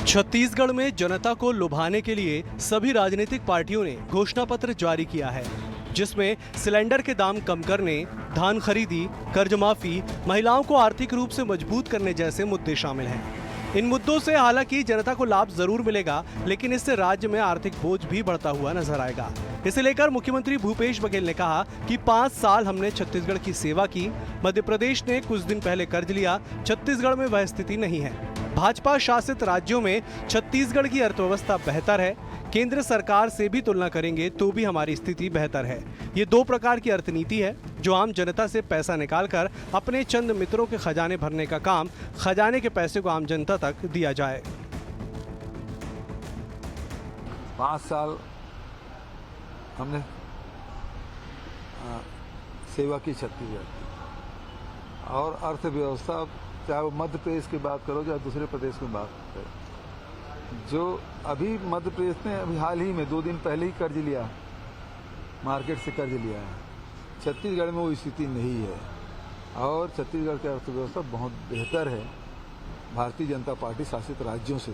छत्तीसगढ़ में जनता को लुभाने के लिए सभी राजनीतिक पार्टियों ने घोषणा पत्र जारी किया है, जिसमें सिलेंडर के दाम कम करने, धान खरीदी, कर्ज माफी, महिलाओं को आर्थिक रूप से मजबूत करने जैसे मुद्दे शामिल हैं। इन मुद्दों से हालांकि जनता को लाभ जरूर मिलेगा, लेकिन इससे राज्य में आर्थिक बोझ भी बढ़ता हुआ नजर आएगा। इसे लेकर मुख्यमंत्री भूपेश बघेल ने कहा कि 5 साल हमने छत्तीसगढ़ की सेवा की। मध्य प्रदेश ने कुछ दिन पहले कर्ज लिया, छत्तीसगढ़ में वह स्थिति नहीं है। भाजपा शासित राज्यों में छत्तीसगढ़ की अर्थव्यवस्था बेहतर है। केंद्र सरकार से भी तुलना करेंगे तो भी हमारी स्थिति बेहतर है। ये 2 प्रकार की अर्थनीति है, जो आम जनता से पैसा निकालकर अपने चंद मित्रों के खजाने भरने का काम, खजाने के पैसे को आम जनता तक दिया जाए। 5 साल हमने सेवा की छत्तीसगढ़ की, और अर्थव्यवस्था चाहे वो मध्य प्रदेश की बात करो चाहे दूसरे प्रदेश की बात करो, जो अभी मध्य प्रदेश ने अभी हाल ही में 2 दिन पहले ही कर्ज लिया, मार्केट से कर्ज लिया है। छत्तीसगढ़ में वो स्थिति नहीं है और छत्तीसगढ़ की अर्थव्यवस्था बहुत बेहतर है भारतीय जनता पार्टी शासित राज्यों से,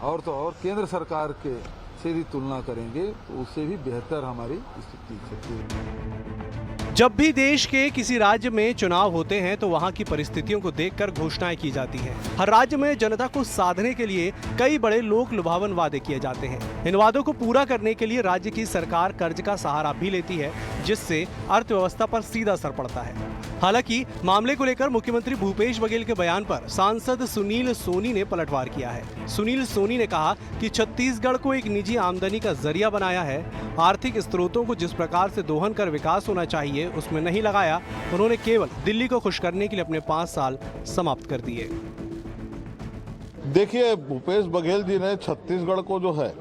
और तो और केंद्र सरकार के से भी तुलना करेंगे तो उससे भी बेहतर हमारी स्थिति छत्तीसगढ़। जब भी देश के किसी राज्य में चुनाव होते हैं तो वहां की परिस्थितियों को देखकर घोषणाएं की जाती हैं। हर राज्य में जनता को साधने के लिए कई बड़े लोक लुभावन वादे किए जाते हैं। इन वादों को पूरा करने के लिए राज्य की सरकार कर्ज का सहारा भी लेती है, जिससे अर्थव्यवस्था पर सीधा असर पड़ता है। हालांकि मामले को लेकर मुख्यमंत्री भूपेश बघेल के बयान पर सांसद सुनील सोनी ने पलटवार किया है। सुनील सोनी ने कहा कि छत्तीसगढ़ को एक निजी आमदनी का जरिया बनाया है। आर्थिक स्रोतों को जिस प्रकार से दोहन कर विकास होना चाहिए उसमें नहीं लगाया। उन्होंने केवल दिल्ली को खुश करने के लिए अपने 5 साल समाप्त कर दिए। देखिए, भूपेश बघेल जी ने छत्तीसगढ़ को जो है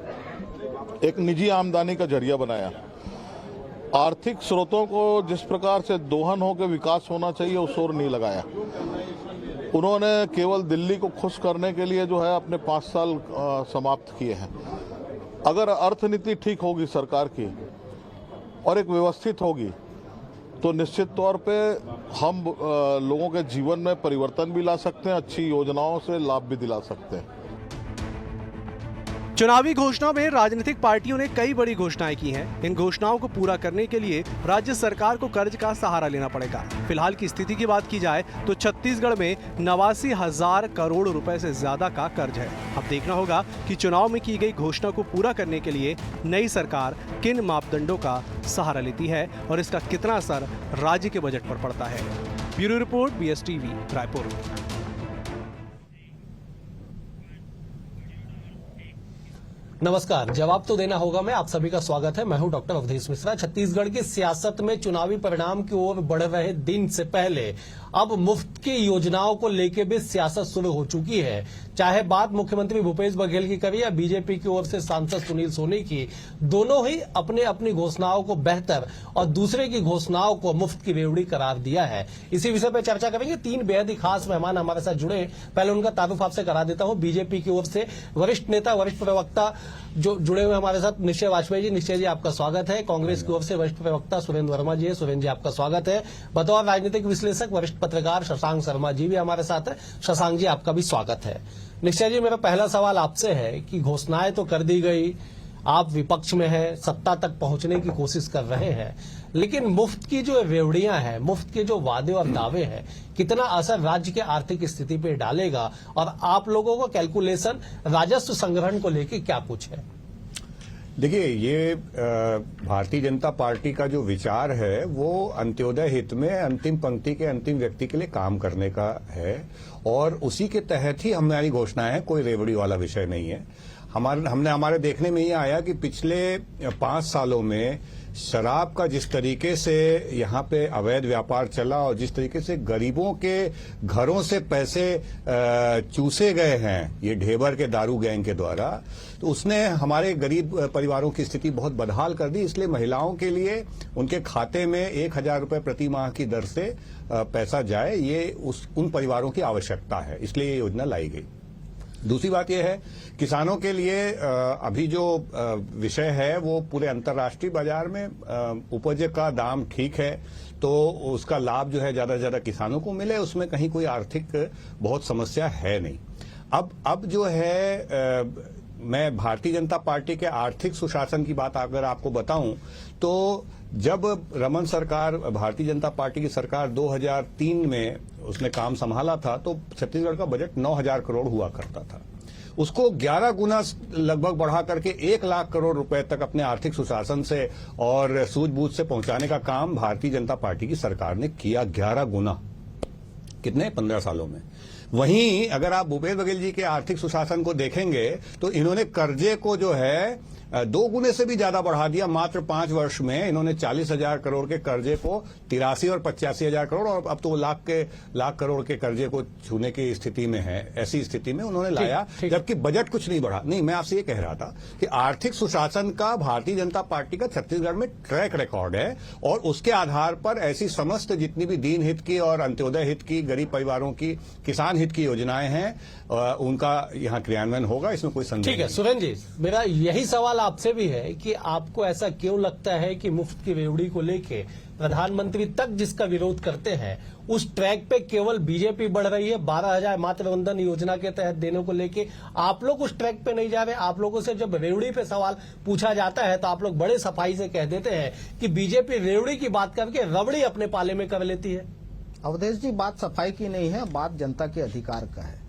एक निजी आमदनी का जरिया बनाया। आर्थिक स्रोतों को जिस प्रकार से दोहन होकर विकास होना चाहिए उस ओर नहीं लगाया। उन्होंने केवल दिल्ली को खुश करने के लिए जो है अपने 5 साल समाप्त किए हैं। अगर अर्थनीति ठीक होगी सरकार की और एक व्यवस्थित होगी तो निश्चित तौर पे हम लोगों के जीवन में परिवर्तन भी ला सकते हैं, अच्छी योजनाओं से लाभ भी दिला सकते हैं। चुनावी घोषणा में राजनीतिक पार्टियों ने कई बड़ी घोषणाएं की हैं। इन घोषणाओं को पूरा करने के लिए राज्य सरकार को कर्ज का सहारा लेना पड़ेगा। फिलहाल की स्थिति की बात की जाए तो छत्तीसगढ़ में 89,000 करोड़ रुपए से ज्यादा का कर्ज है। अब देखना होगा कि चुनाव में की गई घोषणा को पूरा करने के लिए नई सरकार किन मापदंडों का सहारा लेती है और इसका कितना असर राज्य के बजट पर पड़ता है। Bureau report, BSTV, Raipur. नमस्कार, जवाब तो देना होगा मैं। आप सभी का स्वागत है। मैं हूं डॉक्टर अवधेश मिश्रा। छत्तीसगढ़ की सियासत में चुनावी परिणाम की ओर बढ़ रहे दिन से पहले अब मुफ्त की योजनाओं को लेकर भी सियासत शुरू हो चुकी है। चाहे बात मुख्यमंत्री भूपेश बघेल की करें या बीजेपी की ओर से सांसद सुनील सोनी की, दोनों ही अपने अपनी घोषणाओं को बेहतर और दूसरे की घोषणाओं को मुफ्त की रेवड़ी करार दिया है। इसी विषय पर चर्चा करेंगे। 3 बेहद ही खास मेहमान हमारे साथ जुड़े। पहले उनका तारुफ आपसे करा देता हूं। बीजेपी की ओर से वरिष्ठ नेता, वरिष्ठ प्रवक्ता जो जुड़े हुए हमारे साथ, निश्चय वाजपेयी जी। निश्चय जी, आपका स्वागत है। कांग्रेस की ओर से वरिष्ठ प्रवक्ता सुरेंद्र वर्मा जी है। सुरेंद्र जी, आपका स्वागत है। बतौर राजनीतिक विश्लेषक वरिष्ठ पत्रकार शशांक शर्मा जी भी हमारे साथ है। शशांक जी, आपका भी स्वागत है। निश्चय जी, मेरा पहला सवाल आपसे है कि घोषणाएं तो कर दी गई, आप विपक्ष में हैं, सत्ता तक पहुंचने की कोशिश कर रहे हैं, लेकिन मुफ्त की जो रेवड़ियां हैं, मुफ्त के जो वादे और दावे हैं, कितना असर राज्य के आर्थिक स्थिति पे डालेगा और आप लोगों को कैलकुलेशन राजस्व संग्रहण को लेकर क्या कुछ है? देखिए, ये भारतीय जनता पार्टी का जो विचार है वो अंत्योदय हित में अंतिम पंक्ति के अंतिम व्यक्ति के लिए काम करने का है, और उसी के तहत ही हमारी घोषणा है। कोई रेवड़ी वाला विषय नहीं है। हमारे देखने में ये आया कि पिछले 5 सालों में शराब का जिस तरीके से यहाँ पे अवैध व्यापार चला और जिस तरीके से गरीबों के घरों से पैसे चूसे गए हैं ये ढेबर के दारू गैंग के द्वारा, तो उसने हमारे गरीब परिवारों की स्थिति बहुत बदहाल कर दी। इसलिए महिलाओं के लिए उनके खाते में 1,000 रुपए प्रति माह की दर से पैसा जाए, ये उन परिवारों की आवश्यकता है, इसलिए ये योजना लाई गई। दूसरी बात यह है, किसानों के लिए अभी जो विषय है वो पूरे अंतर्राष्ट्रीय बाजार में उपज का दाम ठीक है, तो उसका लाभ जो है ज्यादा से ज्यादा किसानों को मिले, उसमें कहीं कोई आर्थिक बहुत समस्या है नहीं। अब जो है मैं भारतीय जनता पार्टी के आर्थिक सुशासन की बात अगर आपको बताऊं तो जब रमन सरकार, भारतीय जनता पार्टी की सरकार 2003 में उसने काम संभाला था तो छत्तीसगढ़ का बजट 9,000 करोड़ हुआ करता था। उसको 11 गुना लगभग बढ़ा करके 1 लाख करोड़ रुपए तक अपने आर्थिक सुशासन से और सूझबूझ से पहुंचाने का काम भारतीय जनता पार्टी की सरकार ने किया। 11 गुना, कितने 15 सालों में। वहीं अगर आप भूपेश बघेल जी के आर्थिक सुशासन को देखेंगे तो इन्होंने कर्जे को जो है 2 गुने से भी ज्यादा बढ़ा दिया। मात्र 5 वर्ष में इन्होंने 40,000 करोड़ के कर्जे को 83 और 85,000 करोड़, और अब तो वो लाख करोड़ के कर्जे को छूने की स्थिति में है। ऐसी स्थिति में उन्होंने लाया, जबकि बजट कुछ नहीं बढ़ा। नहीं, मैं आपसे ये कह रहा था कि आर्थिक सुशासन का भारतीय जनता पार्टी का छत्तीसगढ़ में ट्रैक रिकॉर्ड है, और उसके आधार पर ऐसी समस्त जितनी भी दीन हित की और अंत्योदय हित की, गरीब परिवारों की, किसान हित की योजनाएं हैं, उनका यहाँ क्रियान्वयन होगा, इसमें कोई संदेह नहीं। ठीक है सुरेंद्र जी, मेरा यही सवाल आपसे भी है कि आपको ऐसा क्यों लगता है कि मुफ्त की रेवड़ी को लेके प्रधानमंत्री तक जिसका विरोध करते हैं उस ट्रैक पे केवल बीजेपी बढ़ रही है? 12,000 मातृ वंदन योजना के तहत देने को लेके आप लोग उस ट्रैक पे नहीं जा रहे। आप लोगों से जब रेवड़ी पे सवाल पूछा जाता है तो आप लोग बड़े सफाई से कह देते हैं कि बीजेपी रेवड़ी की बात करके रबड़ी अपने पाले में कर लेती है। अवधेश जी, बात सफाई की नहीं है, बात जनता के अधिकार का है।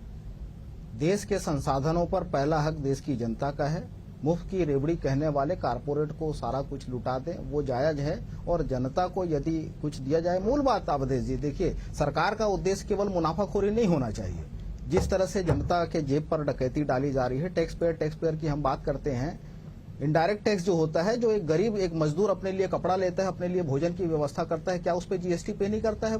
देश के संसाधनों पर पहला हक देश की जनता का है। मुफ्त की रेवड़ी कहने वाले कारपोरेट को सारा कुछ लुटा दें, वो जायज है, और जनता को यदि कुछ दिया जाए। मूल बात अवधेश जी देखिए, सरकार का उद्देश्य केवल मुनाफाखोरी नहीं होना चाहिए। जिस तरह से जनता के जेब पर डकैती डाली जा रही है, टैक्स पेयर की हम बात करते हैं। इनडायरेक्ट टैक्स जो होता है, जो एक गरीब, एक मजदूर अपने लिए कपड़ा लेता है, अपने लिए भोजन की व्यवस्था करता है, क्या उस पर जीएसटी पे नहीं करता है?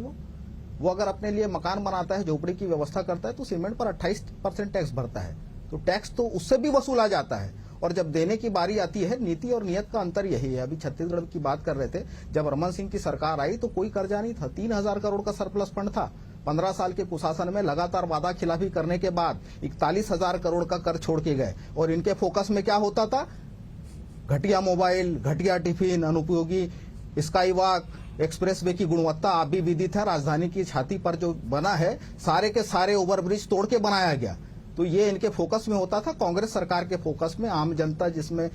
वो अगर अपने लिए मकान बनाता है, झोपड़ी की व्यवस्था करता है, तो सीमेंट पर 28% टैक्स भरता है। तो टैक्स तो उससे भी वसूला जाता है। और जब देने की बारी आती है, नीति और नियत का अंतर यही है। अभी छत्तीसगढ़ की बात कर रहे थे, जब रमन सिंह की सरकार आई तो कोई कर्जा नहीं था, 3,000 करोड़ का सरप्लस फंड था। 15 साल के कुशासन में लगातार वादा खिलाफी करने के बाद 41,000 करोड़ का कर छोड़ के गए। और इनके फोकस में क्या होता था? घटिया मोबाइल, घटिया टिफिन, अनुपयोगी स्काई वॉक, एक्सप्रेसवे की गुणवत्ता आप भी विदित है। राजधानी की छाती पर जो बना है, सारे के सारे ओवरब्रिज तोड़ के बनाया गया। तो ये इनके फोकस में होता था। कांग्रेस सरकार के फोकस में आम जनता, जिसमें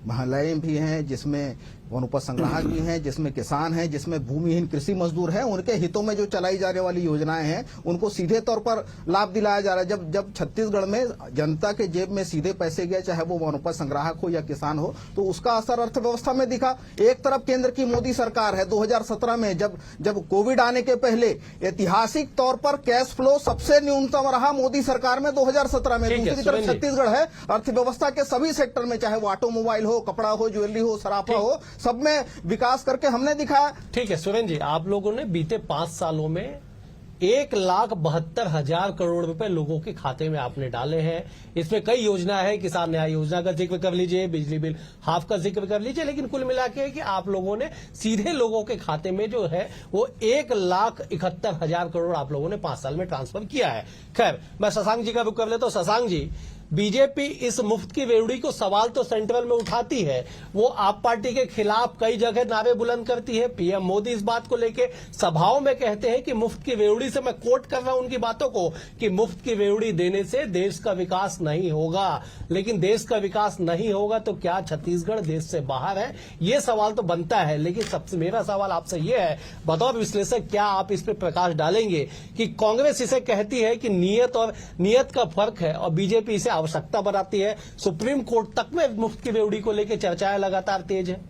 महिलाएं भी हैं, जिसमें वनोपज संग्राहक भी हैं, जिसमें किसान हैं, जिसमें भूमिहीन कृषि मजदूर हैं, उनके हितों में जो चलाई जाने वाली योजनाएं हैं, उनको सीधे तौर पर लाभ दिलाया जा रहा है। जब छत्तीसगढ़ में जनता के जेब में सीधे पैसे गए, चाहे वो वनोपज संग्राहक हो या किसान हो, तो उसका असर अर्थव्यवस्था में दिखा। एक तरफ केंद्र की मोदी सरकार है, 2017 में जब कोविड आने के पहले ऐतिहासिक तौर पर कैश फ्लो सबसे न्यूनतम रहा मोदी सरकार में 2017 में। दूसरी तरफ छत्तीसगढ़ है, अर्थव्यवस्था के सभी सेक्टर में, चाहे वो ऑटोमोबाइल हो, कपड़ा हो, ज्वेलरी हो, सराफा हो, सब में विकास करके हमने दिखाया। ठीक है सुरेंद्र जी, आप लोगों ने बीते 5 सालों में 1,72,000 करोड़ रुपए लोगों के खाते में आपने डाले हैं। इसमें कई योजनाएं हैं, किसान न्याय योजना का जिक्र कर लीजिए, बिजली बिल हाफ का जिक्र कर लीजिए, लेकिन कुल मिला के कि आप लोगों ने सीधे लोगों के खाते में जो है वो 1,71,000 करोड़ आप लोगों ने 5 साल में ट्रांसफर किया है। खैर, मैं शशांक जी का रुख कर लेता हूं। शशांक जी, बीजेपी इस मुफ्त की रेवड़ी को सवाल तो सेंट्रल में उठाती है, वो आप पार्टी के खिलाफ कई जगह नारे बुलंद करती है। पीएम मोदी इस बात को लेके सभाओं में कहते हैं कि मुफ्त की रेवड़ी से, मैं कोट कर रहा हूं उनकी बातों को, कि मुफ्त की रेवड़ी देने से देश का विकास नहीं होगा। लेकिन देश का विकास नहीं होगा तो क्या छत्तीसगढ़ देश से बाहर है? ये सवाल तो बनता है। लेकिन सबसे मेरा सवाल आपसे ये है, बतौर विश्लेषक, क्या आप इस पर प्रकाश डालेंगे कि कांग्रेस इसे कहती है कि नियत का फर्क है और बीजेपी इसे आवश्यकता बनाती है? सुप्रीम कोर्ट तक में मुफ्त की रेवड़ी को लेकर चर्चाएं लगातार तेज है।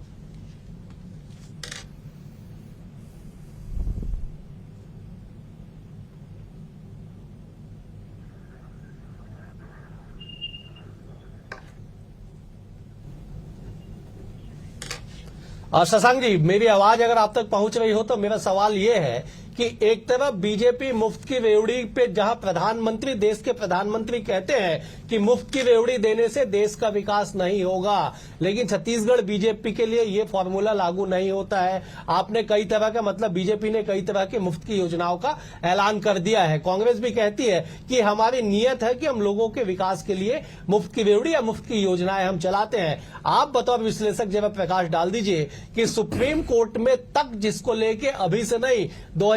शशांक जी, मेरी आवाज अगर आप तक पहुंच रही हो तो मेरा सवाल ये है कि एक तरफ बीजेपी मुफ्त की रेवड़ी पे, जहां प्रधानमंत्री, देश के प्रधानमंत्री कहते हैं कि मुफ्त की रेवड़ी देने से देश का विकास नहीं होगा, लेकिन छत्तीसगढ़ बीजेपी के लिए ये फॉर्मूला लागू नहीं होता है। आपने कई तरह का, मतलब बीजेपी ने कई तरह की मुफ्त की योजनाओं का ऐलान कर दिया है। कांग्रेस भी कहती है कि हमारी नीयत है कि हम लोगों के विकास के लिए मुफ्त की रेवड़ी या मुफ्त की योजनाएं हम चलाते हैं। आप बतौर विश्लेषक जब प्रकाश डाल दीजिए कि सुप्रीम कोर्ट में तक जिसको लेके अभी से नहीं,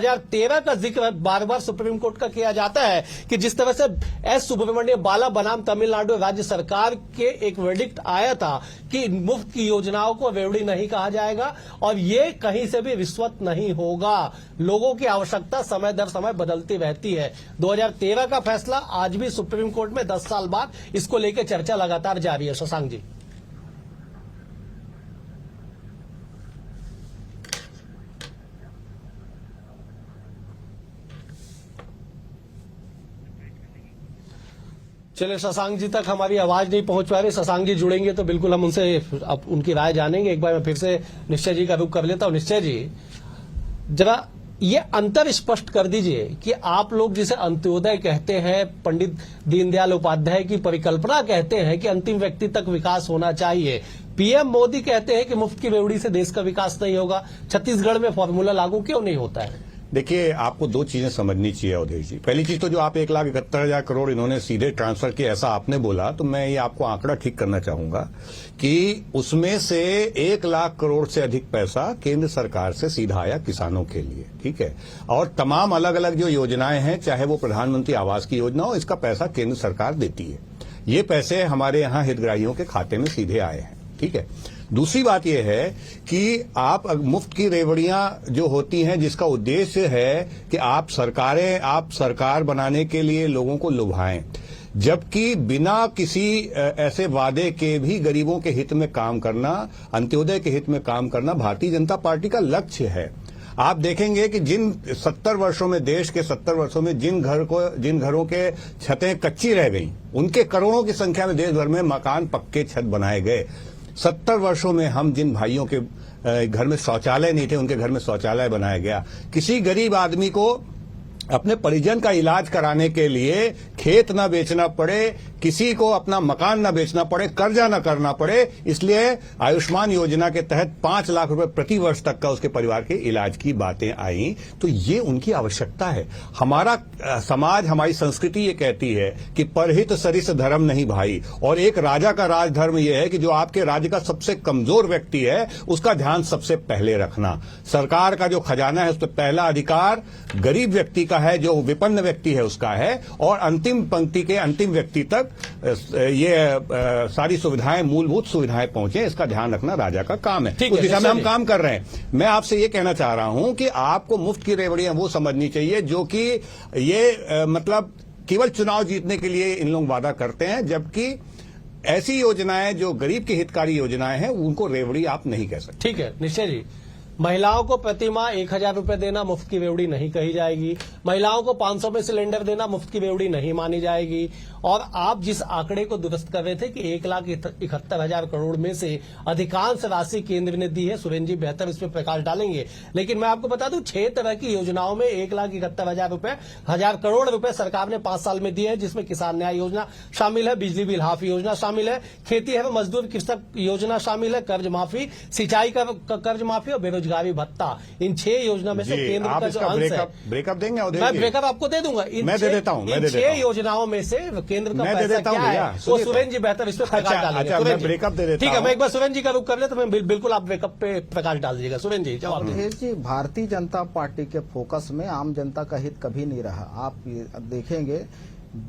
2013 का जिक्र बार बार सुप्रीम कोर्ट का किया जाता है कि जिस तरह से एस सुब्रमण्य बाला बनाम तमिलनाडु राज्य सरकार के एक वर्डिक्ट आया था कि मुफ्त की योजनाओं को रेवड़ी नहीं कहा जाएगा और ये कहीं से भी रिश्वत नहीं होगा। लोगों की आवश्यकता समय दर समय बदलती रहती है। 2013 का फैसला आज भी सुप्रीम कोर्ट में 10 साल बाद इसको लेकर चर्चा लगातार जारी है। शशांक जी, चलिए शशांक जी तक हमारी आवाज नहीं पहुंच पा रही। शशांक जी जुड़ेंगे तो बिल्कुल हम उनसे अब उनकी राय जानेंगे। एक बार मैं फिर से निश्चय जी का रुख कर लेता हूं। निश्चय जी, जरा ये अंतर स्पष्ट कर दीजिए कि आप लोग जिसे अंत्योदय कहते हैं, पंडित दीनदयाल उपाध्याय की परिकल्पना कहते हैं कि अंतिम व्यक्ति तक विकास होना चाहिए, पीएम मोदी कहते हैं कि मुफ्त की रेवड़ी से देश का विकास नहीं होगा, छत्तीसगढ़ में फॉर्मूला लागू क्यों नहीं होता है? देखिए, आपको दो चीजें समझनी चाहिए अवधेश जी। पहली चीज तो जो आप 1,71,000 करोड़ इन्होंने सीधे ट्रांसफर किए ऐसा आपने बोला, तो मैं ये आपको आंकड़ा ठीक करना चाहूंगा कि उसमें से 1 लाख करोड़ से अधिक पैसा केंद्र सरकार से सीधा आया किसानों के लिए, ठीक है। और तमाम अलग अलग जो योजनाएं हैं, चाहे वो प्रधानमंत्री आवास की योजना हो, इसका पैसा केंद्र सरकार देती है। ये पैसे हमारे यहाँ हितग्राहियों के खाते में सीधे आए हैं, ठीक है। दूसरी बात यह है कि आप मुफ्त की रेवड़ियां जो होती हैं, जिसका उद्देश्य है कि आप सरकार बनाने के लिए लोगों को लुभाएं, जबकि बिना किसी ऐसे वादे के भी गरीबों के हित में काम करना, अंत्योदय के हित में काम करना भारतीय जनता पार्टी का लक्ष्य है। आप देखेंगे कि जिन 70 वर्षों में, देश के 70 वर्षों में जिन घरों के छतें कच्ची रह गई, उनके करोड़ों की संख्या में देश भर में मकान पक्के छत बनाए गए। 70 वर्षों में हम जिन भाइयों के घर में शौचालय नहीं थे, उनके घर में शौचालय बनाया गया। किसी गरीब आदमी को अपने परिजन का इलाज कराने के लिए खेत न बेचना पड़े, किसी को अपना मकान न बेचना पड़े, कर्जा न करना पड़े, इसलिए आयुष्मान योजना के तहत 5 लाख रुपए प्रति वर्ष तक का उसके परिवार के इलाज की बातें आई। तो ये उनकी आवश्यकता है। हमारा समाज, हमारी संस्कृति ये कहती है कि परहित सरिस धर्म नहीं भाई, और एक राजा का राजधर्म यह है कि जो आपके राज्य का सबसे कमजोर व्यक्ति है उसका ध्यान सबसे पहले रखना। सरकार का जो खजाना है उस पर पहला अधिकार गरीब व्यक्ति का है, जो विपन्न व्यक्ति है उसका है, और अंतिम पंक्ति के अंतिम व्यक्ति तक ये सारी सुविधाएं, मूलभूत सुविधाएं पहुंचे, इसका ध्यान रखना राजा का काम है। उस दिशा में हम काम कर रहे हैं। मैं आपसे ये कहना चाह रहा हूं कि आपको मुफ्त की रेवड़ियां वो समझनी चाहिए जो कि ये मतलब केवल चुनाव जीतने के लिए इन लोग वादा करते हैं, जबकि ऐसी योजनाएं जो गरीब की हितकारी योजनाएं हैं उनको रेवड़ी आप नहीं कह सकते। ठीक है निश्चय जी, महिलाओं को प्रति माह 1,000 रुपए देना मुफ्त की रेवड़ी नहीं कही जाएगी, महिलाओं को 500 में सिलेंडर देना मुफ्त की रेवड़ी नहीं मानी जाएगी। और आप जिस आंकड़े को दुरुस्त कर रहे थे कि 1,71,000 करोड़ में से अधिकांश राशि केंद्र ने दी है, सुरेंद्र जी बेहतर इस पर प्रकाश डालेंगे, लेकिन मैं आपको बता दूं 6 तरह की योजनाओं में 1,71,000 करोड़ रुपए सरकार ने 5 साल में दिए हैं, जिसमें किसान न्याय योजना शामिल है, बिजली बिल हाफ योजना शामिल है, खेती एवं मजदूर कृषक योजना शामिल है, कर्ज माफी, सिंचाई का कर्ज माफी और बेरोजगारी भत्ता। इन 6 योजना में से केंद्र का जो अंश है, ब्रेकअप देंगे, मैं ब्रेकअप आपको दे दूंगा। मैं दे देता हूं, 6 योजनाओं में से केंद्र का पैसा क्या है वो सुरेंद्र जी बेहतर इस पर प्रकाश डालेंगे। मैं ब्रेकअप दे देता ठीक है, मैं एक बार सुरेंद्र जी का रुख कर ले तो मैं बिल्कुल आप ब्रेकअप पे प्रकाश डाल दीजिएगा। सुरेंद्र जी जवाब दीजिए। जी, भारतीय जनता पार्टी के फोकस में आम जनता का हित कभी नहीं रहा। आप देखेंगे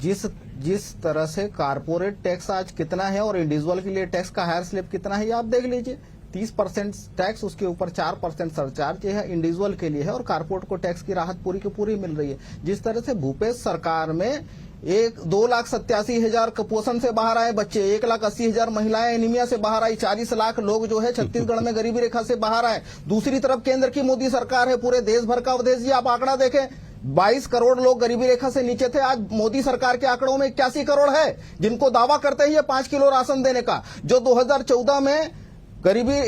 जिस तरह से कारपोरेट टैक्स आज कितना है और इंडिविजुअल के लिए टैक्स का हायर स्लैब कितना है, ये आप देख लीजिए। 30% टैक्स, उसके ऊपर 4% सरचार्ज है, इंडिविजुअल के लिए है, और कारपोरेट को टैक्स की राहत पूरी की पूरी मिल रही है। जिस तरह से भूपेश सरकार में 2,87,000 कुपोषण से बाहर आए बच्चे, 1,80,000 महिलाएं एनीमिया से बाहर आई, 40 लाख लोग जो है छत्तीसगढ़ में गरीबी रेखा से बाहर आए। दूसरी तरफ केंद्र की मोदी सरकार है, पूरे देश भर का अवधेश जी आप आंकड़ा देखें, 22 करोड़ लोग गरीबी रेखा से नीचे थे। आज मोदी सरकार के आंकड़ों में 81 करोड़ है, जिनको दावा करते ही 5 किलो राशन देने का, जो 2014 में गरीबी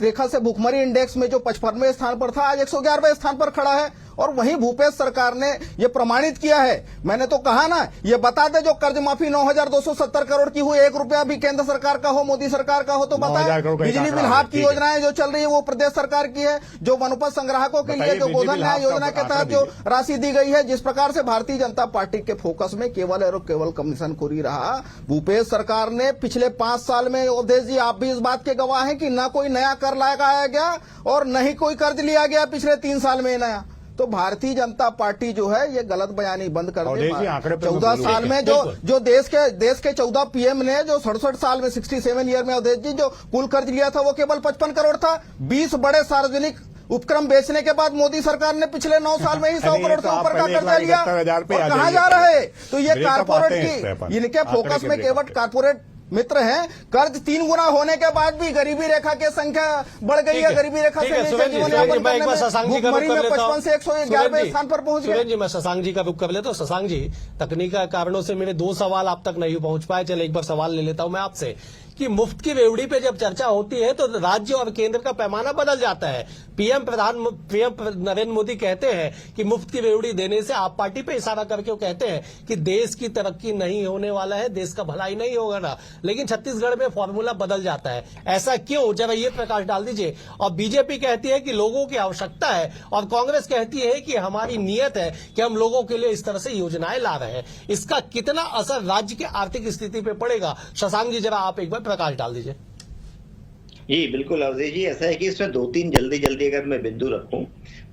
रेखा से भूखमरी इंडेक्स में जो 55वें स्थान पर था, आज 111वें स्थान पर खड़ा है। और वहीं भूपेश सरकार ने यह प्रमाणित किया है, मैंने तो कहा ना, ये बता दे जो कर्ज माफी 9,270 करोड़ की हुई, 1 रुपया भी केंद्र सरकार का हो, मोदी सरकार का हो तो बता। बिजली बिल हाफ की योजनाएं जो चल रही है वो प्रदेश सरकार की है। जो वनोपज संग्राहकों के लिए जो गोधन न्याय योजना के तहत जो राशि दी गई है, जिस प्रकार से भारतीय जनता पार्टी के फोकस में केवल और केवल कमीशनखोरी रहा। भूपेश सरकार ने पिछले 5 साल में, अवधेश जी आप भी इस बात के गवाह हैं कि न कोई नया कर लगाया गया और न ही कोई कर्ज लिया गया पिछले 3 साल में नया। तो भारतीय जनता पार्टी जो है ये गलत बयानी बंद कर और दे। देखिए, आंकड़े पे मैं 14 बोलूंगा। साल में जो देश के 14 पीएम ने जो 67 साल में 67 ईयर में अवधेश जी जो कुल कर्ज लिया था वो केवल 55 करोड़ था। 20 बड़े सार्वजनिक उपक्रम बेचने के बाद मोदी सरकार ने पिछले 9 साल में ही 100 करोड़ से ऊपर का कर्जा लिया। और कहाँ जा रहे हैं? तो ये कारपोरेट की इनके फोकस में केवल कारपोरेट मित्र हैं। कर्ज 3 गुना होने के बाद भी गरीबी रेखा की संख्या बढ़ गई है। गरीबी रेखा से नीचे जीवनयापन करने में भुखमरी में 55 से 111वें स्थान पर पहुंच गए। जी, मैं शशांक जी का रुख कर लेता हूँ। शशांक जी, तकनीकी कारणों से मेरे 2 सवाल आप तक नहीं पहुंच पाए। चले एक बार सवाल ले लेता हूं मैं आपसे कि मुफ्त की रेवड़ी पे जब चर्चा होती है तो राज्य और केंद्र का पैमाना बदल जाता है। पीएम नरेंद्र मोदी कहते हैं कि मुफ्त की रेवड़ी देने से आप पार्टी पे इशारा करके वो कहते हैं कि देश की तरक्की नहीं होने वाला है, देश का भलाई नहीं होगा ना। लेकिन छत्तीसगढ़ में फॉर्मूला बदल जाता है, ऐसा क्यों? जरा ये प्रकाश डाल दीजिए। और बीजेपी कहती है कि लोगों की आवश्यकता है और कांग्रेस कहती है कि हमारी नीयत है कि हम लोगों के लिए इस तरह से योजनाएं ला रहे हैं। इसका कितना असर राज्य की आर्थिक स्थिति पे पड़ेगा? शशांक जी, जरा आप एक बार प्रकाश डाल दीजिए। जी बिल्कुल अवधेश जी, ऐसा है कि इसमें 2-3 जल्दी अगर मैं बिंदु रखूं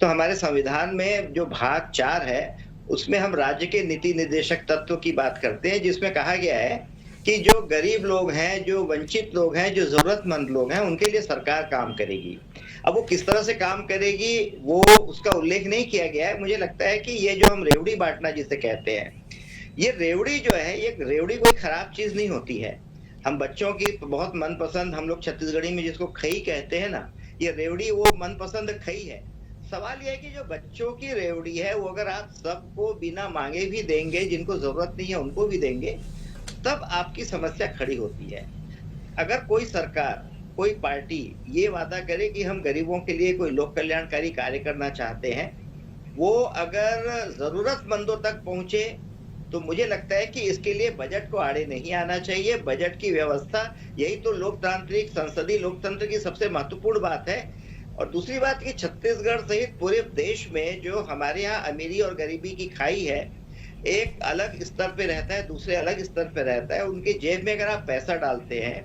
तो हमारे संविधान में जो भाग 4 है उसमें हम राज्य के नीति निर्देशक तत्व की बात करते हैं, जिसमें कहा गया है कि जो गरीब लोग हैं, जो वंचित लोग हैं, जो जरूरतमंद लोग हैं, उनके लिए सरकार काम करेगी। अब वो किस तरह से काम करेगी वो उसका उल्लेख नहीं किया गया है। मुझे लगता है कि ये जो हम रेवड़ी बांटना जिसे कहते हैं, ये रेवड़ी जो है, ये रेवड़ी कोई खराब चीज नहीं होती है। हम बच्चों की बहुत मनपसंद, हम लोग छत्तीसगढ़ी में जिसको खई कहते हैं ना, ये रेवड़ी वो मनपसंद खई है। सवाल यह है कि जो बच्चों की रेवड़ी है वो अगर आप सबको बिना मांगे भी देंगे, जिनको जरूरत नहीं है उनको भी देंगे, तब आपकी समस्या खड़ी होती है। अगर कोई सरकार, कोई पार्टी ये वादा करे कि हम गरीबों के लिए कोई लोक कल्याणकारी कार्य करना चाहते हैं, वो अगर जरूरतमंदों तक पहुंचे, तो मुझे लगता है कि इसके लिए बजट को आड़े नहीं आना चाहिए। बजट की व्यवस्था, यही तो लोकतांत्रिक संसदीय लोकतंत्र की सबसे महत्वपूर्ण बात है। और दूसरी बात कि छत्तीसगढ़ सहित पूरे देश में जो हमारे यहाँ अमीरी और गरीबी की खाई है, एक अलग स्तर पे रहता है, दूसरे अलग स्तर पे रहता है। उनके जेब में अगर आप पैसा डालते हैं,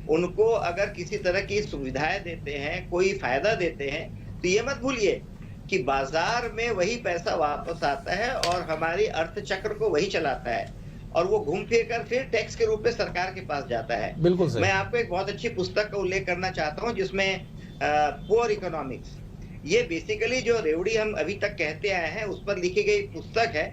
उनको अगर किसी तरह की सुविधाएं देते हैं, कोई फायदा देते हैं, तो ये मत भूलिए कि बाजार में वही पैसा वापस आता है और हमारी अर्थचक्र को वही चलाता है, और वो घूम फिर कर फिर टैक्स के रूप में सरकार के पास जाता है। बिल्कुल सही। मैं आपको एक बहुत अच्छी पुस्तक का उल्लेख करना चाहता हूँ, जिसमें पुअर इकोनॉमिक्स, ये बेसिकली जो रेवड़ी हम अभी तक कहते आए हैं उस पर लिखी गई पुस्तक है,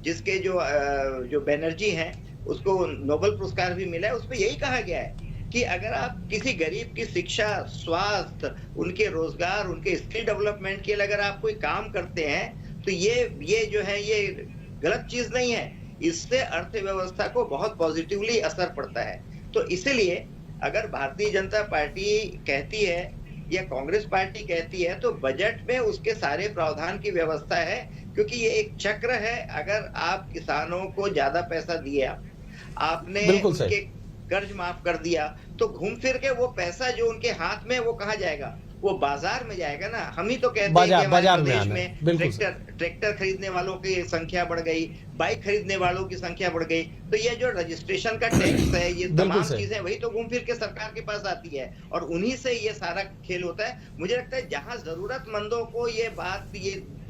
जिसके जो बैनर्जी हैं उसको नोबेल पुरस्कार भी मिला है। उसमें यही कहा गया है कि अगर आप किसी गरीब की शिक्षा, स्वास्थ्य, उनके रोजगार, उनके स्किल डेवलपमेंट के लिए अगर आप कोई काम करते हैं, तो ये जो है ये गलत चीज नहीं है। इससे अर्थव्यवस्था को बहुत पॉजिटिवली असर पड़ता है। तो इसीलिए अगर भारतीय जनता पार्टी कहती है या कांग्रेस पार्टी कहती है, तो बजट में उसके सारे प्रावधान की व्यवस्था है, क्योंकि ये एक चक्र है। अगर आप किसानों को ज्यादा पैसा दिए, आपने उनके कर्ज माफ कर दिया, तो घूम फिर के वो पैसा जो उनके हाथ में वो कहाँ जाएगा? वो बाजार में जाएगा ना। हम ही तो कहते हैं कि हमारे प्रदेश में ट्रैक्टर खरीदने वालों की संख्या बढ़ गई, बाइक खरीदने वालों की संख्या बढ़ गई। तो ये जो रजिस्ट्रेशन का टैक्स है, ये तमाम चीजें वही तो घूम फिर के सरकार के पास आती है, और उन्हीं से ये सारा खेल होता है। मुझे लगता है जहां जरूरतमंदों को ये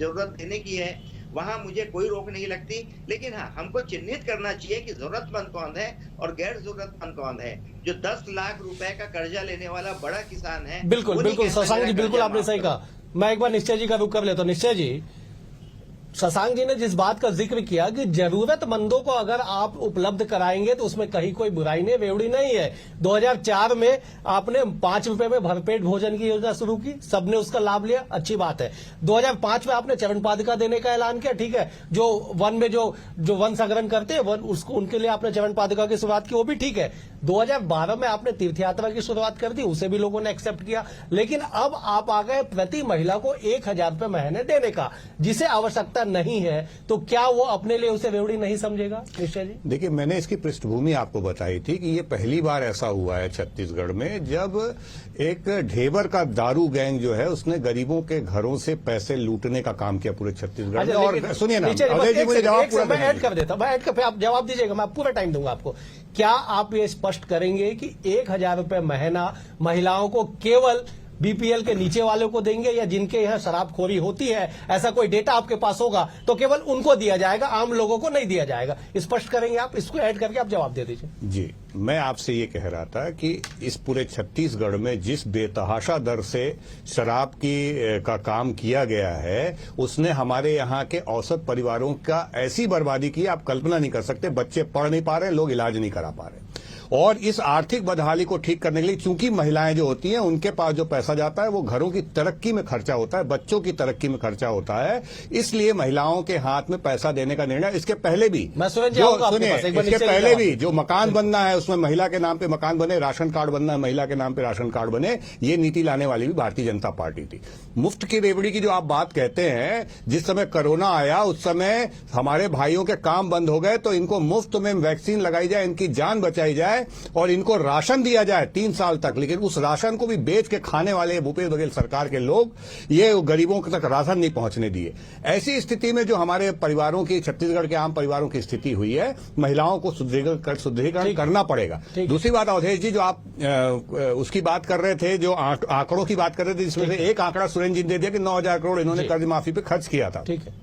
जरूरत देने की है, वहां मुझे कोई रोक नहीं लगती। लेकिन हाँ, हमको चिन्हित करना चाहिए कि जरूरतमंद कौन है और गैर जरूरतमंद कौन है। जो 10 लाख रुपए का कर्जा लेने वाला बड़ा किसान है, बिल्कुल शशांक जी, बिल्कुल आपने सही कहा। मैं एक बार निश्चय जी का रुख कर लेता हूं। निश्चय जी, शशांक जी ने जिस बात का जिक्र किया कि जरूरतमंदों को अगर आप उपलब्ध कराएंगे तो उसमें कहीं कोई बुराई नहीं, रेवड़ी नहीं है। 2004 में आपने 5 रुपए में भरपेट भोजन की योजना शुरू की, सबने उसका लाभ लिया, अच्छी बात है। 2005 में आपने चरण पादुका देने का ऐलान किया, ठीक है। जो वन में जो वन संग्रहण करते हैं उसको, उनके लिए आपने चरण पादुका की शुरुआत की, वो भी ठीक है। 2012 में आपने तीर्थ यात्रा की शुरुआत कर दी, उसे भी लोगों ने एक्सेप्ट किया। लेकिन अब आप आ गए प्रति महिला को 1000 रुपए महीने देने का, जिसे आवश्यकता नहीं है, तो क्या वो अपने लिए उसे रेवड़ी नहीं समझेगा? निश्चय जी, देखिए, मैंने इसकी पृष्ठभूमि आपको बताई थी कि ये पहली बार ऐसा हुआ है छत्तीसगढ़ में जब एक ढेबर का दारू गैंग जो है उसने गरीबों के घरों से पैसे लूटने का काम किया पूरे छत्तीसगढ़ में। और सुनिए ना, अजय जी मुझे जवाब पूरा मैं ऐड कर देता हूं, फिर आप जवाब दीजिएगा, मैं पूरा टाइम दूंगा आपको। क्या आप ये स्पष्ट करेंगे कि 1000 रुपए महीना महिलाओं को केवल बीपीएल के नीचे वालों को देंगे या जिनके यहाँ शराबखोरी होती है, ऐसा कोई डेटा आपके पास होगा तो केवल उनको दिया जाएगा, आम लोगों को नहीं दिया जाएगा। स्पष्ट करेंगे आप, इसको ऐड करके आप जवाब दे दीजिए। जी, मैं आपसे ये कह रहा था कि इस पूरे छत्तीसगढ़ में जिस बेतहाशा दर से शराब का काम किया गया है, उसने हमारे यहाँ के औसत परिवारों का ऐसी बर्बादी की आप कल्पना नहीं कर सकते। बच्चे पढ़ नहीं पा रहे, लोग इलाज नहीं करा पा रहे। और इस आर्थिक बदहाली को ठीक करने के लिए, चूंकि महिलाएं जो होती हैं उनके पास जो पैसा जाता है वो घरों की तरक्की में खर्चा होता है, बच्चों की तरक्की में खर्चा होता है, इसलिए महिलाओं के हाथ में पैसा देने का निर्णय इसके पहले भी जो मकान बनना है उसमें महिला के नाम पे मकान बने, राशन कार्ड बनना है महिला के नाम पे राशन कार्ड बने, ये नीति लाने वाली भी भारतीय जनता पार्टी थी। मुफ्त की रेवड़ी की जो आप बात कहते हैं, जिस समय कोरोना आया उस समय हमारे भाइयों के काम बंद हो गए तो इनको मुफ्त में वैक्सीन लगाई जाए, इनकी जान बचाई जाए और इनको राशन दिया जाए 3 साल तक। लेकिन उस राशन को भी बेच के खाने वाले भूपेश बघेल सरकार के लोग ये गरीबों तक राशन नहीं पहुंचने दिए। ऐसी स्थिति में जो हमारे परिवारों की, छत्तीसगढ़ के आम परिवारों की स्थिति हुई है, महिलाओं को सुदृढ़ीकरण करना पड़ेगा। दूसरी बात अवधेश जी, जो आप उसकी बात कर रहे थे, जो आंकड़ों की बात कर रहे थे, जिसमें से एक आंकड़ा सुरेंद्र जी ने दे दिया कि 9,000 करोड़ इन्होंने कर्ज माफी पे खर्च किया था। ठीक है,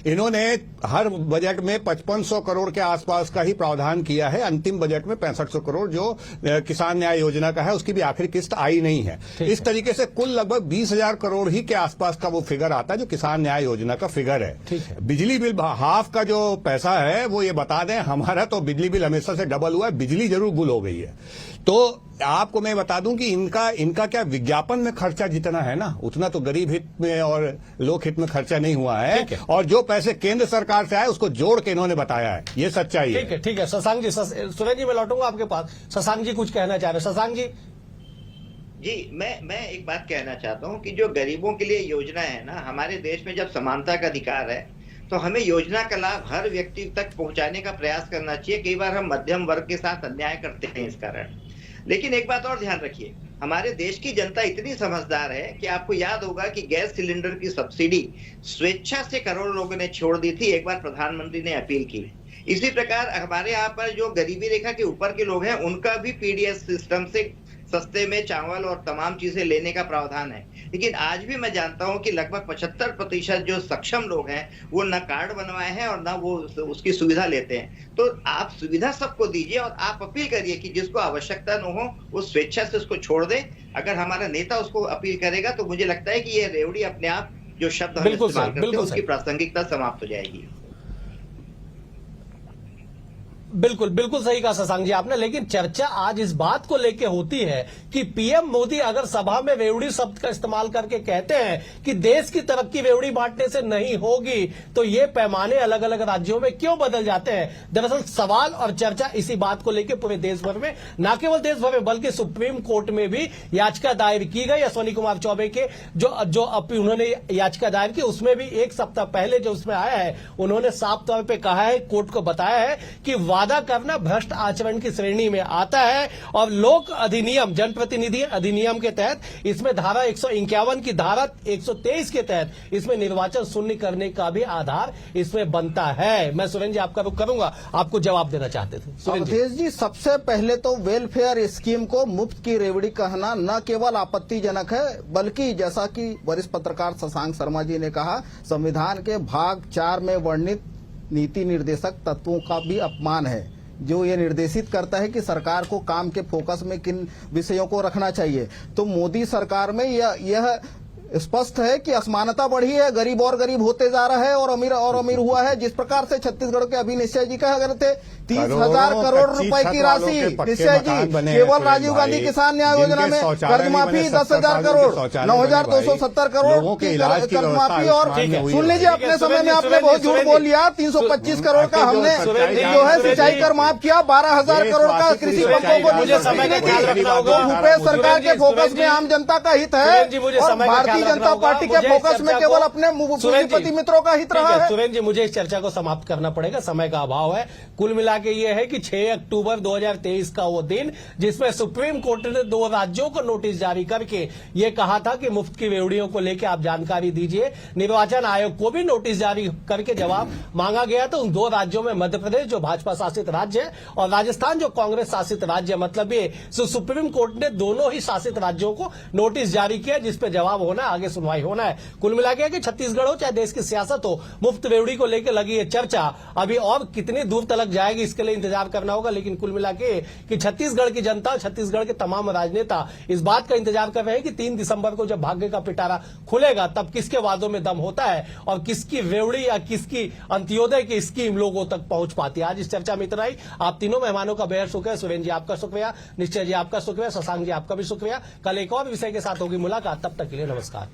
इन्होंने हर बजट में 5500 करोड़ के आसपास का ही प्रावधान किया है। अंतिम बजट में 6500 करोड़ जो किसान न्याय योजना का है उसकी भी आखिरी किस्त आई नहीं है। इस तरीके से कुल लगभग 20,000 करोड़ ही के आसपास का वो फिगर आता है जो किसान न्याय योजना का फिगर है। बिजली बिल हाफ का जो पैसा है वो ये बता दें, हमारा तो बिजली बिल हमेशा से डबल हुआ है, बिजली जरूर गुल हो गई है। तो आपको मैं बता दूं कि इनका क्या विज्ञापन में खर्चा जितना है ना, उतना तो गरीब हित में और लोक हित में खर्चा नहीं हुआ है। और जो पैसे केंद्र सरकार से आए उसको जोड़ के इन्होंने बताया है, ये सच्चाई है। ठीक है शशांक जी, सुरेंद्र जी मैं लौटूंगा आपके पास। शशांक जी कुछ कहना चाह रहे हैं। शशांक जी। मैं एक बात कहना चाहता हूं कि जो गरीबों के लिए योजना है ना, हमारे देश में जब समानता का अधिकार है तो हमें योजना का लाभ हर व्यक्ति तक पहुंचाने का प्रयास करना चाहिए। कई बार हम मध्यम वर्ग के साथ अन्याय करते हैं इस कारण। लेकिन एक बात और ध्यान रखिए, हमारे देश की जनता इतनी समझदार है कि आपको याद होगा कि गैस सिलेंडर की सब्सिडी स्वेच्छा से करोड़ों लोगों ने छोड़ दी थी, एक बार प्रधानमंत्री ने अपील की। इसी प्रकार हमारे यहाँ पर जो गरीबी रेखा के ऊपर के लोग हैं उनका भी पीडीएस सिस्टम से सस्ते में चावल और तमाम चीजें लेने का प्रावधान है। लेकिन आज भी मैं जानता हूं कि लगभग 75% जो सक्षम लोग हैं वो न कार्ड बनवाए हैं और न वो उसकी सुविधा लेते हैं। तो आप सुविधा सबको दीजिए और आप अपील करिए कि जिसको आवश्यकता न हो वो स्वेच्छा से उसको छोड़ दे। अगर हमारा नेता उसको अपील करेगा तो मुझे लगता है कि ये रेवड़ी अपने आप जो शब्द हम इस्तेमाल करते हैं उसकी प्रासंगिकता समाप्त हो जाएगी। बिल्कुल सही कहा शशांक जी आपने। लेकिन चर्चा आज इस बात को लेकर होती है कि पीएम मोदी अगर सभा में रेवड़ी शब्द का इस्तेमाल करके कहते हैं कि देश की तरक्की रेवड़ी बांटने से नहीं होगी, तो ये पैमाने अलग अलग राज्यों में क्यों बदल जाते हैं? दरअसल सवाल और चर्चा इसी बात को लेकर पूरे देश भर में, न केवल देश भर में बल्कि सुप्रीम कोर्ट में भी याचिका दायर की गई। अश्विनी कुमार चौबे के जो उन्होंने याचिका दायर की उसमें भी एक सप्ताह पहले जो उसमें आया है, उन्होंने साफ तौर पर कहा है, कोर्ट को बताया है कि वादा करना भ्रष्ट आचरण की श्रेणी में आता है और लोक अधिनियम, जनप्रतिनिधि अधिनियम के तहत इसमें धारा 151 की धारा 123 के तहत इसमें निर्वाचन शून्य करने का भी आधार इसमें बनता है। मैं सुरेंद्र जी आपका रुख करूंगा, आपको जवाब देना चाहते थे। अवधेश जी, सबसे पहले तो वेलफेयर स्कीम को मुफ्त की रेवड़ी कहना न केवल आपत्तिजनक है बल्कि जैसा कि वरिष्ठ पत्रकार शशांक शर्मा जी ने कहा, संविधान के भाग 4 में वर्णित नीति निर्देशक तत्वों का भी अपमान है, जो ये निर्देशित करता है कि सरकार को काम के फोकस में किन विषयों को रखना चाहिए। तो मोदी सरकार में यह स्पष्ट है कि असमानता बढ़ी है, गरीब और गरीब होते जा रहा है और अमीर हुआ है। जिस प्रकार से छत्तीसगढ़ के अभी निश्चय जी कहा करते 30,000 करोड़ रुपए की राशि निश्चय जी केवल राजीव गांधी किसान न्याय योजना में कर्ज माफी 10,000 करोड़ 9,270 करोड़ कर्ज माफी। और सुन लीजिए, अपने समय में आपने बहुत झूठ बोल लिया, 325 करोड़ का हमने जो है सिंचाई कर माफ किया, 12,000 करोड़ का कृषि पंपों को। भूपेश सरकार के फोकस में आम जनता का हित है और भारतीय रखना जनता होगा। पार्टी के मुझे इस फोकस में चर्चा केवल को- अपने सुरेंद्र जी, पूंजीपति मित्रों का हित ठीक रहा है। सुरेंद्र जी, मुझे इस चर्चा को समाप्त करना पड़ेगा, समय का अभाव है। कुल मिला के ये है कि 6 अक्टूबर 2023 का वो दिन जिसमें सुप्रीम कोर्ट ने 2 राज्यों को नोटिस जारी करके ये कहा था कि मुफ्त की रेवड़ियों को लेकर आप जानकारी दीजिए। निर्वाचन आयोग को भी नोटिस जारी करके जवाब मांगा गया। तो उन 2 राज्यों में मध्य प्रदेश जो भाजपा शासित राज्य है और राजस्थान जो कांग्रेस शासित राज्य है, मतलब ये सुप्रीम कोर्ट ने दोनों ही शासित राज्यों को नोटिस जारी किया जिस पे जवाब होना है, आगे सुनवाई होना है। कुल मिला के कि छत्तीसगढ़ हो चाहे देश की सियासत हो, मुफ्त रेवड़ी को लेकर लगी ये चर्चा अभी और कितनी दूर तक जाएगी इसके लिए इंतजार करना होगा। लेकिन कुल मिला के कि छत्तीसगढ़ की जनता, छत्तीसगढ़ के तमाम राजनेता इस बात का इंतजार कर रहे हैं कि 3 दिसंबर को जब भाग्य का पिटारा खुलेगा तब किसके वादों में दम होता है और किसकी रेवड़ी या किसकी अंत्योदय की स्कीम लोगों तक पहुंच पाती है। आज इस चर्चा में इतना ही। आप तीनों मेहमानों का बेहद शुक्रिया। सुरेंद्र जी आपका शुक्रिया, निश्चय जी आपका शुक्रिया, शशांक जी आपका भी शुक्रिया। कल एक और विषय के साथ होगी मुलाकात, तब तक के लिए नमस्कार।